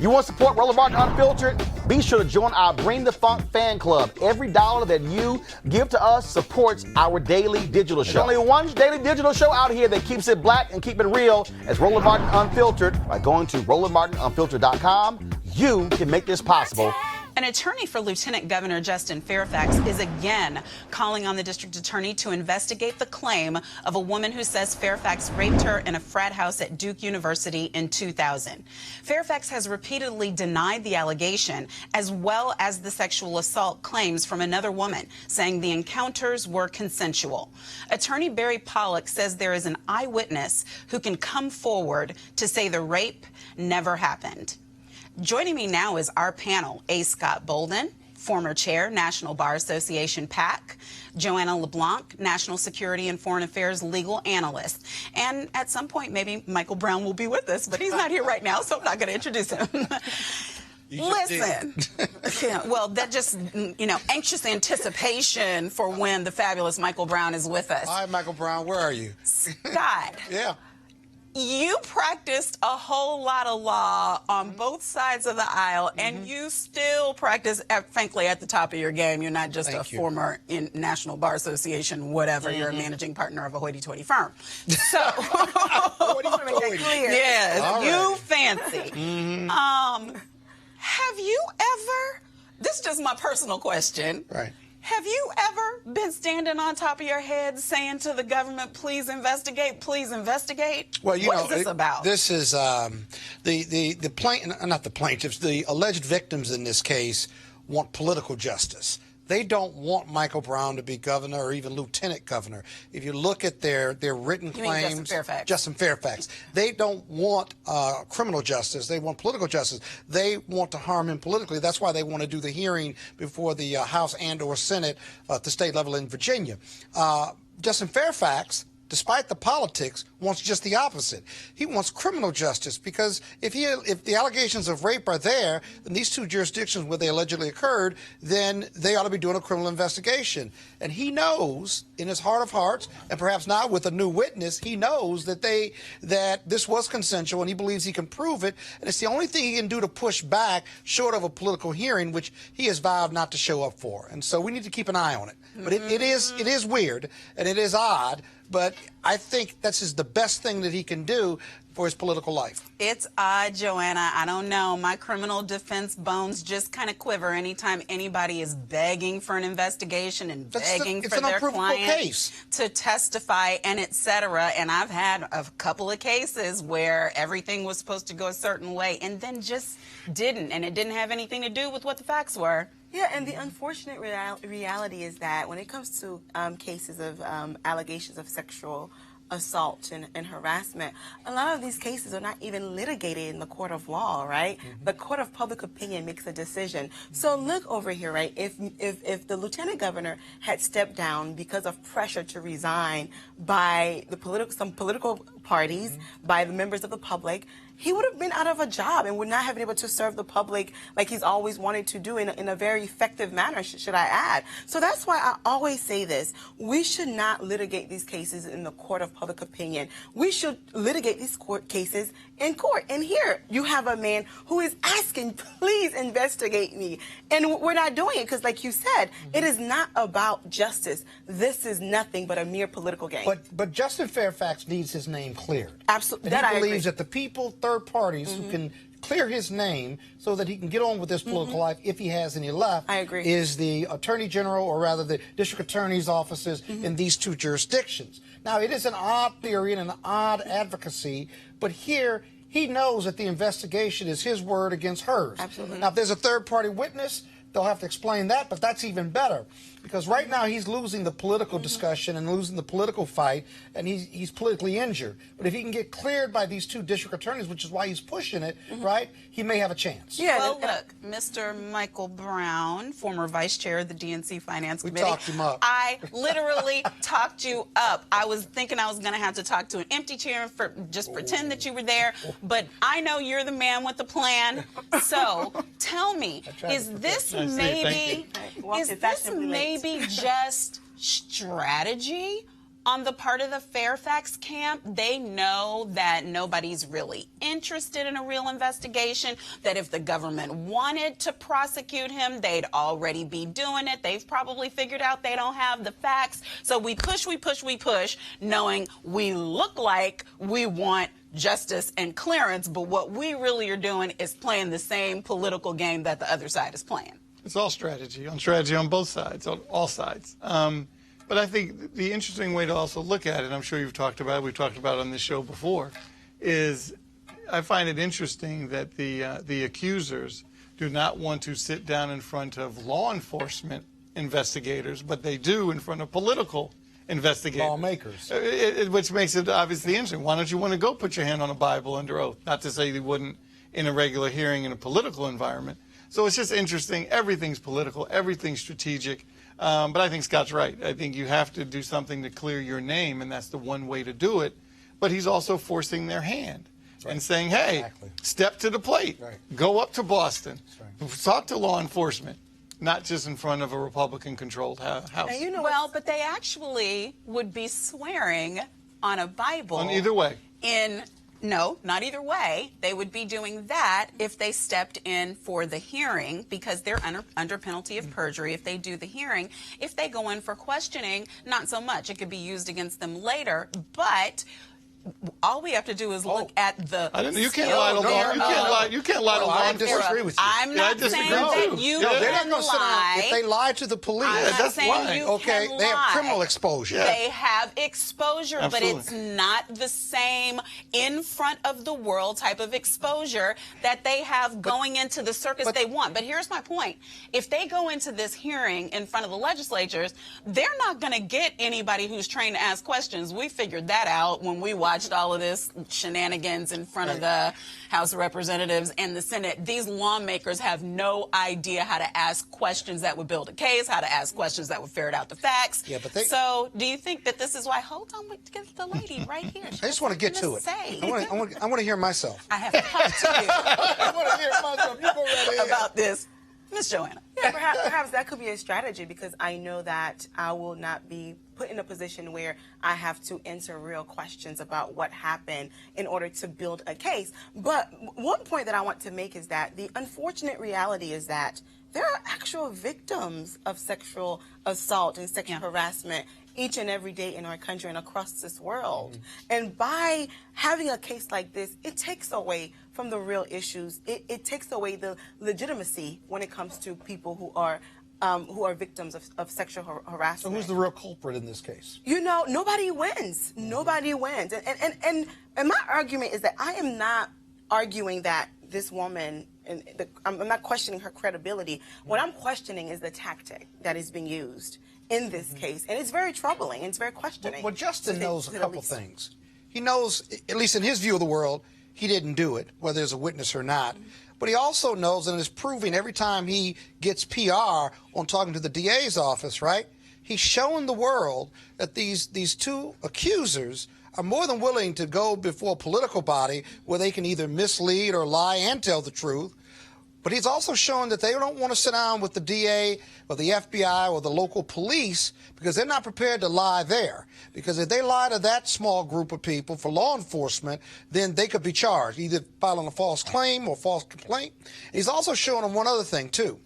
You want to support Roland Martin Unfiltered? Be sure to join our Bring the Funk fan club. Every dollar that you give to us supports our daily digital show. There's only one daily digital show out here that keeps it black and keep it real as Roland Martin Unfiltered. By going to RolandMartinUnfiltered.com, you can make this possible. An attorney for Lieutenant Governor Justin Fairfax is again calling on the district attorney to investigate the claim of a woman who says Fairfax raped her in a frat house at Duke University in 2000. Fairfax has repeatedly denied the allegation, as well as the sexual assault claims from another woman, saying the encounters were consensual. Attorney Barry Polloc says there is an eyewitness who can come forward to say the rape never happened. Joining me now is our panel, A. Scott Bolden, former chair, National Bar Association PAC, Joanna LeBlanc, National Security and Foreign Affairs legal analyst. And at some point, maybe Michael Brown will be with us, but he's not here right now, so I'm not going to introduce him. Listen, yeah, well, that just, anxious anticipation for when the fabulous Michael Brown is with us. Hi, Michael Brown, where are you? Scott. Yeah. You practiced a whole lot of law on both sides of the aisle, and you still practice, frankly, at the top of your game. You're not just former National Bar Association, whatever. You're a managing partner of a hoity-toity firm. So, yes, you fancy. Have you ever, this is just my personal question. Right. Have you ever been standing on top of your head saying to the government, please investigate, please investigate? Well, what is this about? This is the plaintiffs, the alleged victims in this case want political justice. They don't want Michael Brown to be governor or even lieutenant governor. If you look at their written claims, Justin Fairfax, they don't want criminal justice. They want political justice. They want to harm him politically. That's why they want to do the hearing before the House and/or Senate at the state level in Virginia. Justin Fairfax, despite the politics, wants just the opposite. He wants criminal justice because if the allegations of rape are there in these two jurisdictions where they allegedly occurred, then they ought to be doing a criminal investigation. And he knows in his heart of hearts, and perhaps now with a new witness, he knows that this was consensual, and he believes he can prove it. And it's the only thing he can do to push back short of a political hearing, which he has vowed not to show up for. And so we need to keep an eye on it. But it is weird and it is odd. But I think this is the best thing that he can do for his political life. It's odd, Joanna. I don't know. My criminal defense bones just kind of quiver anytime anybody is begging for an investigation and begging for their client to testify and etc. And I've had a couple of cases where everything was supposed to go a certain way and then just didn't. And it didn't have anything to do with what the facts were. Yeah, and the unfortunate reality is that when it comes to cases of allegations of sexual assault and harassment, a lot of these cases are not even litigated in the court of law, right? The court of public opinion makes a decision. So look over here, right? If the lieutenant governor had stepped down because of pressure to resign by some political parties, by the members of the public, he would have been out of a job and would not have been able to serve the public like he's always wanted to do in a very effective manner, should I add. So that's why I always say this. We should not litigate these cases in the court of public opinion. We should litigate these court cases in court. And here you have a man who is asking, please investigate me. And we're not doing it because, like you said, it is not about justice. This is nothing but a mere political game. But Justin Fairfax needs his name cleared. Absolutely. And he believes that the people, third parties who can clear his name so that he can get on with his political life, if he has any left, I agree, is the Attorney General, or rather the District Attorney's offices in these two jurisdictions. Now, it is an odd theory and an odd advocacy, but here he knows that the investigation is his word against hers. Absolutely. Now, if there's a third-party witness, they'll have to explain that, but that's even better. Because right now he's losing the political discussion and losing the political fight, and he's politically injured. But if he can get cleared by these two district attorneys, which is why he's pushing it, right, he may have a chance. Yeah. Well, look, Mr. Michael Brown, former vice chair of the DNC Finance Committee. We talked him up. I literally talked you up. I was thinking I was going to have to talk to an empty chair and just pretend that you were there. But I know you're the man with the plan. So tell me, is this maybe just strategy, On the part of the Fairfax camp, they know that nobody's really interested in a real investigation, that if the government wanted to prosecute him, they'd already be doing it. They've probably figured out they don't have the facts. So we push, knowing we look like we want justice and clearance, but what we really are doing is playing the same political game that the other side is playing. It's all strategy on both sides, on all sides. But I think the interesting way to also look at it, I'm sure you've talked about it, we've talked about it on this show before, is I find it interesting that the accusers do not want to sit down in front of law enforcement investigators, but they do in front of political investigators. Lawmakers. Which makes it obviously interesting. Why don't you want to go put your hand on a Bible under oath? Not to say they wouldn't in a regular hearing in a political environment. So it's just interesting. Everything's political. Everything's strategic. But I think Scott's right. I think you have to do something to clear your name, and that's the one way to do it. But he's also forcing their hand and saying, hey, step to the plate. Go up to Boston. Talk to law enforcement, not just in front of a Republican-controlled house. And you know, well, but they actually would be swearing on a Bible. On either way. No, not either way. They would be doing that if they stepped in for the hearing, because they're under penalty of perjury if they do the hearing. If they go in for questioning, not so much. It could be used against them later, but all we have to do is look at the. You can't lie to law. You can't lie to law enforcement. I disagree with you. I'm not saying that you can lie. If they lie to the police, that's why. Okay, they have criminal exposure. They have exposure, Absolutely. but it's not the same in front of the world type of exposure that they have going into the circus they want. But here's my point. If they go into this hearing in front of the legislatures, they're not going to get anybody who's trained to ask questions. We figured that out when we watched all of this shenanigans in front of the House of Representatives and the Senate. These lawmakers have no idea how to ask questions that would build a case, how to ask questions that would ferret out the facts. Yeah, but so do you think that this is why? Hold on, wait to get the lady right here. I just want to get to it. I want to hear myself. I have talked to you I want to hear myself. You go right ahead. about this, Miss Joanna. Yeah, perhaps that could be a strategy, because I know that I will not be put in a position where I have to answer real questions about what happened in order to build a case. But one point that I want to make is that the unfortunate reality is that there are actual victims of sexual assault and sexual harassment each and every day in our country and across this world. And by having a case like this, it takes away from the real issues. It takes away the legitimacy when it comes to people who are victims of sexual harassment. So who's the real culprit in this case? You know, nobody wins. Nobody wins. And my argument is that I am not arguing that this woman, I'm not questioning her credibility. What I'm questioning is the tactic that is being used in this case. And it's very troubling. It's very questioning. Well, Justin knows a couple things. He knows, at least in his view of the world, he didn't do it, whether there's a witness or not. But he also knows, and is proving every time he gets PR on talking to the DA's office, right? He's showing the world that these two accusers are more than willing to go before a political body where they can either mislead or lie and tell the truth. But he's also shown that they don't want to sit down with the DA or the FBI or the local police because they're not prepared to lie there. Because if they lie to that small group of people for law enforcement, then they could be charged, either filing a false claim or false complaint. He's also showing them one other thing, too.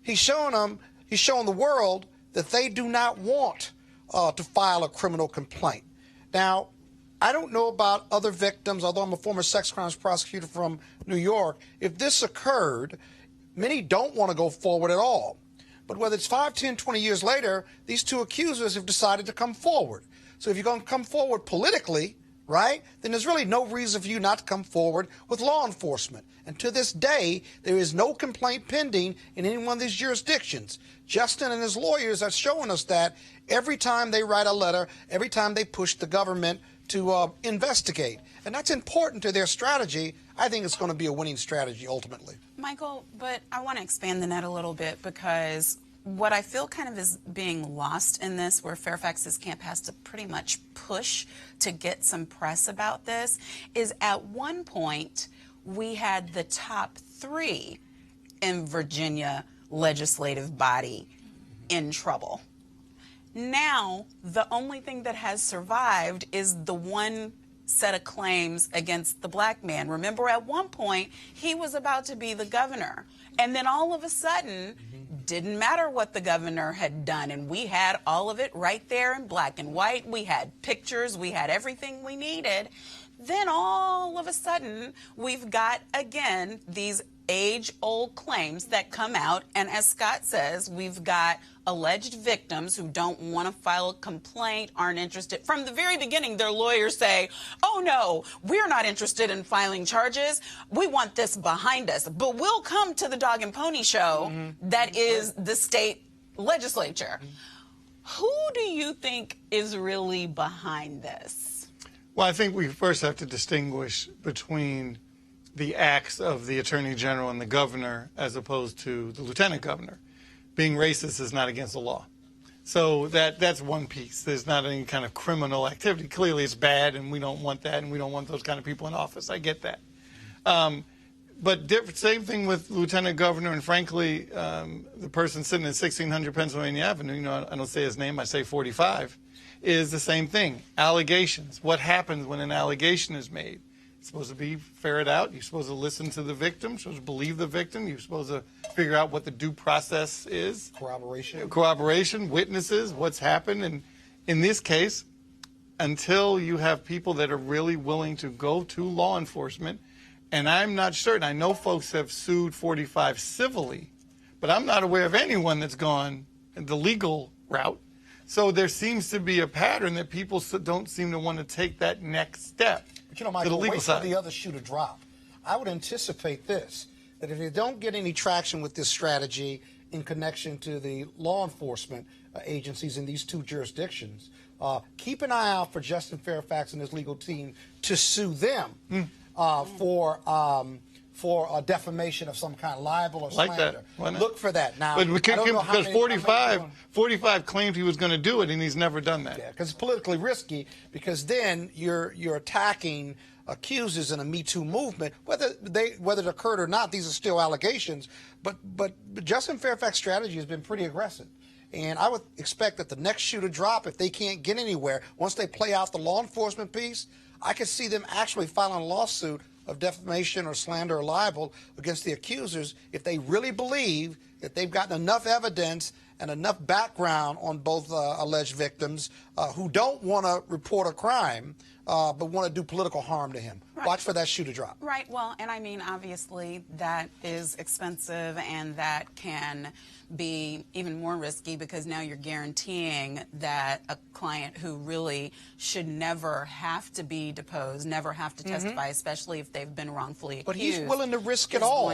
He's showing the world that they do not want to file a criminal complaint. Now, I don't know about other victims, although I'm a former sex crimes prosecutor from New York. If this occurred, many don't want to go forward at all. But whether it's 5, 10, 20 years later, these two accusers have decided to come forward. So if you're going to come forward politically, right, then there's really no reason for you not to come forward with law enforcement. And to this day, there is no complaint pending in any one of these jurisdictions. Justin and his lawyers are showing us that every time they write a letter, every time they push the government to investigate. And that's important to their strategy. I think it's going to be a winning strategy ultimately. Michael, but I want to expand the net a little bit, because what I feel kind of is being lost in this, where Fairfax's camp has to pretty much push to get some press about this, is at one point we had the top 3 in Virginia legislative body in trouble. Now, the only thing that has survived is the one set of claims against the black man. Remember, at one point, he was about to be the governor. And then all of a sudden, didn't matter what the governor had done. And we had all of it right there in black and white. We had pictures. We had everything we needed. Then all of a sudden, we've got, again, these age-old claims that come out. And as Scott says, we've got alleged victims who don't want to file a complaint, aren't interested. From the very beginning, their lawyers say, oh, no, we're not interested in filing charges. We want this behind us. But we'll come to the dog and pony show that is the state legislature. Who do you think is really behind this? Well, I think we first have to distinguish between the acts of the Attorney General and the governor as opposed to the lieutenant governor. Being racist is not against the law. So that's one piece. There's not any kind of criminal activity. Clearly it's bad, and we don't want that, and we don't want those kind of people in office. I get that. But same thing with lieutenant governor, and frankly, the person sitting at 1600 Pennsylvania Avenue, you know, I don't say his name, I say 45, is the same thing. Allegations. What happens when an allegation is made? It's supposed to be ferreted out. You're supposed to listen to the victim. You're supposed to believe the victim. You're supposed to figure out what the due process is. Corroboration, witnesses, what's happened. And in this case, until you have people that are really willing to go to law enforcement, and I'm not certain, I know folks have sued 45 civilly, but I'm not aware of anyone that's gone the legal route. So there seems to be a pattern that people don't seem to want to take that next step. But you know, Michael, wait for the other shoe to drop. I would anticipate this, that if you don't get any traction with this strategy in connection to the law enforcement agencies in these two jurisdictions, keep an eye out for Justin Fairfax and his legal team to sue them for defamation of some kind, libel or slander. Like that. Why not? Look for that. Now, but because 45 claimed he was going to do it, and he's never done that. Yeah, because it's politically risky, because then you're attacking accusers in a Me Too movement, whether it occurred or not. These are still allegations. But Justin Fairfax's strategy has been pretty aggressive. And I would expect that the next shoe to drop, if they can't get anywhere, once they play out the law enforcement piece, I could see them actually filing a lawsuit of defamation or slander or libel against the accusers if they really believe that they've gotten enough evidence and enough background on both alleged victims who don't want to report a crime but want to do political harm to him. Right. Watch for that shoe to drop. Right. Well, and I mean, obviously, that is expensive, and that can be even more risky because now you're guaranteeing that a client who really should never have to be deposed, never have to testify, especially if they've been wrongfully accused. But he's willing to risk it all.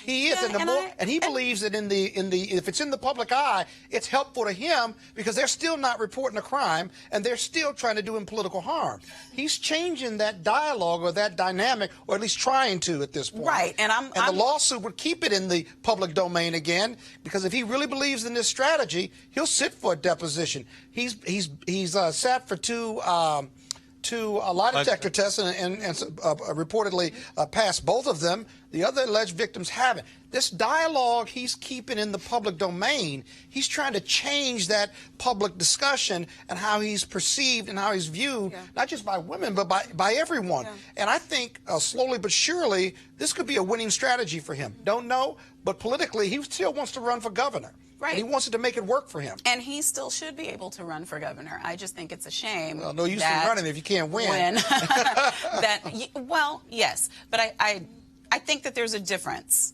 He is, and he believes that if it's in the public eye, it's helpful to him because they're still not reporting a crime and they're still trying to do him political harm. He's changing that dialogue or that dynamic, or at least trying to at this point. Right, and the lawsuit would keep it in the public domain again, because if he really believes in this strategy, he'll sit for a deposition. He's sat for two lie detector tests and reportedly passed both of them. The other alleged victims haven't. This dialogue he's keeping in the public domain, he's trying to change that public discussion and how he's perceived and how he's viewed, not just by women, but by everyone. Yeah. And I think slowly but surely, this could be a winning strategy for him. Don't know, but politically, he still wants to run for governor. Right. And he wants it to make it work for him. And he still should be able to run for governor. I just think it's a shame. Well, no use in running if you can't win. Well, yes. But I think that there's a difference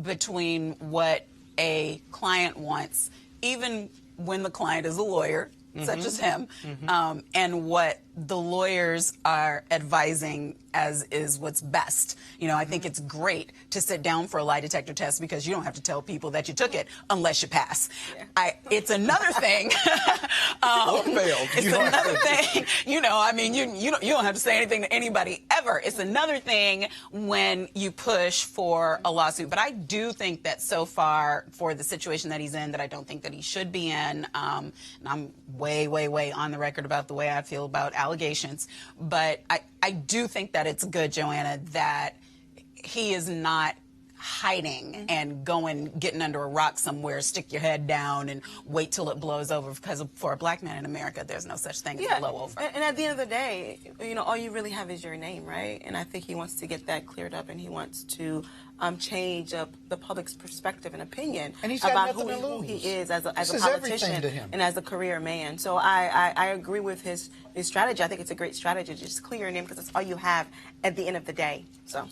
between what a client wants, even when the client is a lawyer, such as him, and what the lawyers are advising as is what's best. You know, I think it's great to sit down for a lie detector test because you don't have to tell people that you took it unless you pass. Yeah. It's another thing. It's another thing. You know, I mean, you don't have to say anything to anybody ever. It's another thing when you push for a lawsuit. But I do think that so far, for the situation that he's in, that I don't think that he should be in. And I'm way, way, way on the record about the way I feel about allegations. But I do think that it's good, Joanna, that he is not hiding and getting under a rock somewhere, stick your head down and wait till it blows over, because for a black man in America, there's no such thing as blow over. And at the end of the day, all you really have is your name, right? And I think he wants to get that cleared up, and he wants to change up the public's perspective and opinion about who he is as a politician and as a career man. So I agree with his strategy. I think it's a great strategy. Just clear your name, because that's all you have at the end of the day. So.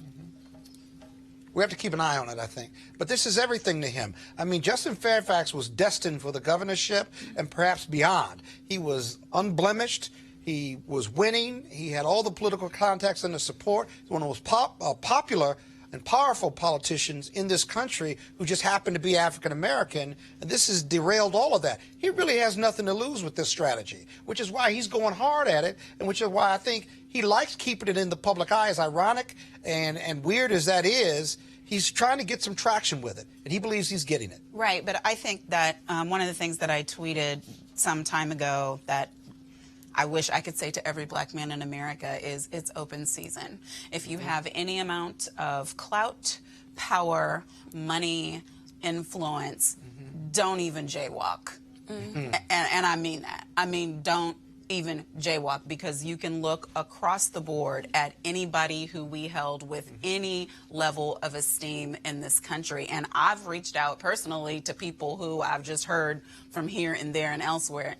We have to keep an eye on it, I think. But this is everything to him. I mean, Justin Fairfax was destined for the governorship and perhaps beyond. He was unblemished. He was winning. He had all the political contacts and the support. He was one of the most popular and powerful politicians in this country who just happened to be African American, and this has derailed all of that. He really has nothing to lose with this strategy, which is why he's going hard at it, and which is why I think he likes keeping it in the public eye. As ironic and weird as that is, he's trying to get some traction with it, and he believes he's getting it. Right, but I think that one of the things that I tweeted some time ago that I wish I could say to every black man in America is it's open season. If you have any amount of clout, power, money, influence, don't even jaywalk. And I mean that. I mean, don't even jaywalk, because you can look across the board at anybody who we held with any level of esteem in this country. And I've reached out personally to people who I've just heard from here and there and elsewhere,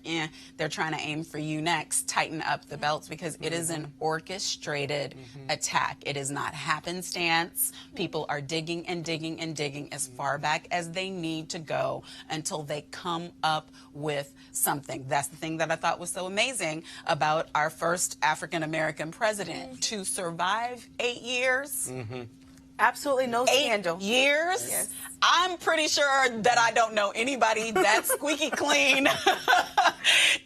they're trying to aim for you next. Tighten up the belts, because it is an orchestrated attack. It is not happenstance. People are digging and digging and digging as far back as they need to go until they come up with something. That's the thing that I thought was so amazing about our first African-American president. To survive 8 years. Absolutely no scandal. 8 years? Yes. I'm pretty sure that I don't know anybody that's squeaky clean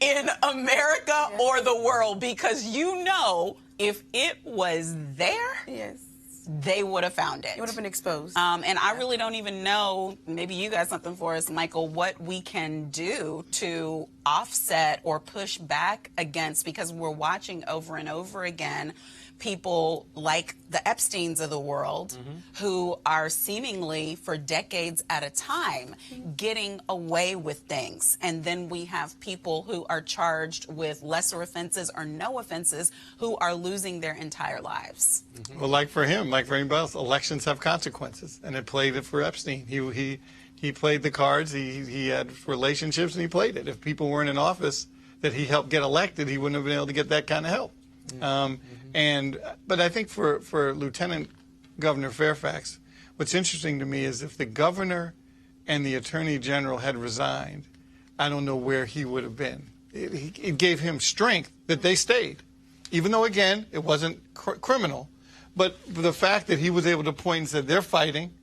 in America or the world, because if it was there, they would have found it. It would have been exposed. And I really don't even know, maybe you got something for us, Michael, what we can do to offset or push back against, because we're watching over and over again people like the Epsteins of the world who are seemingly for decades at a time getting away with things. And then we have people who are charged with lesser offenses or no offenses who are losing their entire lives. Well, like for him, like for anybody else, elections have consequences, and it played it for Epstein. He played the cards, he had relationships, and he played it. If people weren't in office that he helped get elected, he wouldn't have been able to get that kind of help. But I think for Lieutenant Governor Fairfax, what's interesting to me is if the governor and the attorney general had resigned, I don't know where he would have been. It gave him strength that they stayed, even though, again, it wasn't criminal. But the fact that he was able to point and said, they're fighting,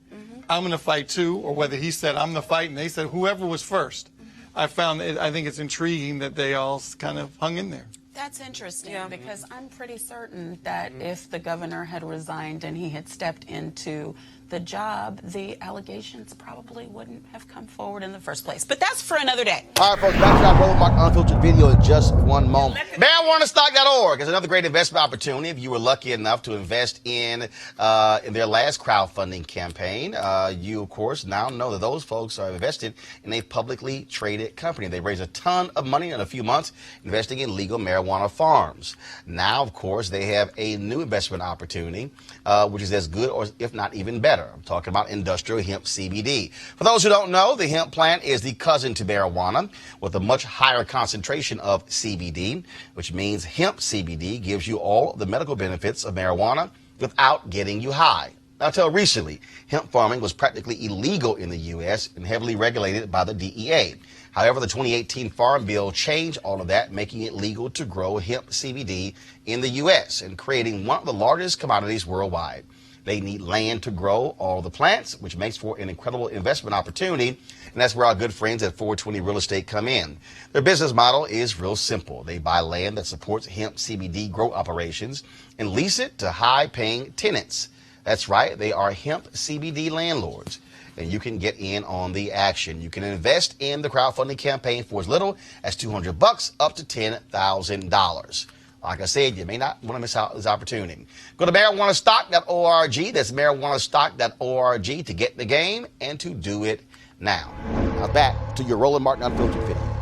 I'm going to fight too, or whether he said, I'm going to fight, and they said, whoever was first. I think it's intriguing that they all kind of hung in there. That's interesting, because I'm pretty certain that if the governor had resigned and he had stepped into the job, the allegations probably wouldn't have come forward in the first place. But that's for another day. All right, folks, back to our Roland Unfiltered video in just one moment. MarijuanaStock.org is another great investment opportunity if you were lucky enough to invest in their last crowdfunding campaign. You, of course, now know that those folks are invested in a publicly traded company. They raised a ton of money in a few months investing in legal marijuana farms. Now, of course, they have a new investment opportunity, which is as good or if not even better. I'm talking about industrial hemp CBD. For those who don't know, the hemp plant is the cousin to marijuana with a much higher concentration of CBD, which means hemp CBD gives you all the medical benefits of marijuana without getting you high. Now, until recently, hemp farming was practically illegal in the U.S. and heavily regulated by the DEA. However, the 2018 Farm Bill changed all of that, making it legal to grow hemp CBD in the U.S. and creating one of the largest commodities worldwide. They need land to grow all the plants, which makes for an incredible investment opportunity. And that's where our good friends at 420 Real Estate come in. Their business model is real simple. They buy land that supports hemp CBD grow operations and lease it to high-paying tenants. That's right. They are hemp CBD landlords. And you can get in on the action. You can invest in the crowdfunding campaign for as little as $200 up to $10,000. Like I said, you may not want to miss out this opportunity. Go to marijuanastock.org. That's marijuanastock.org to get the game and to do it now. Now back to your Roland Martin Unfiltered video.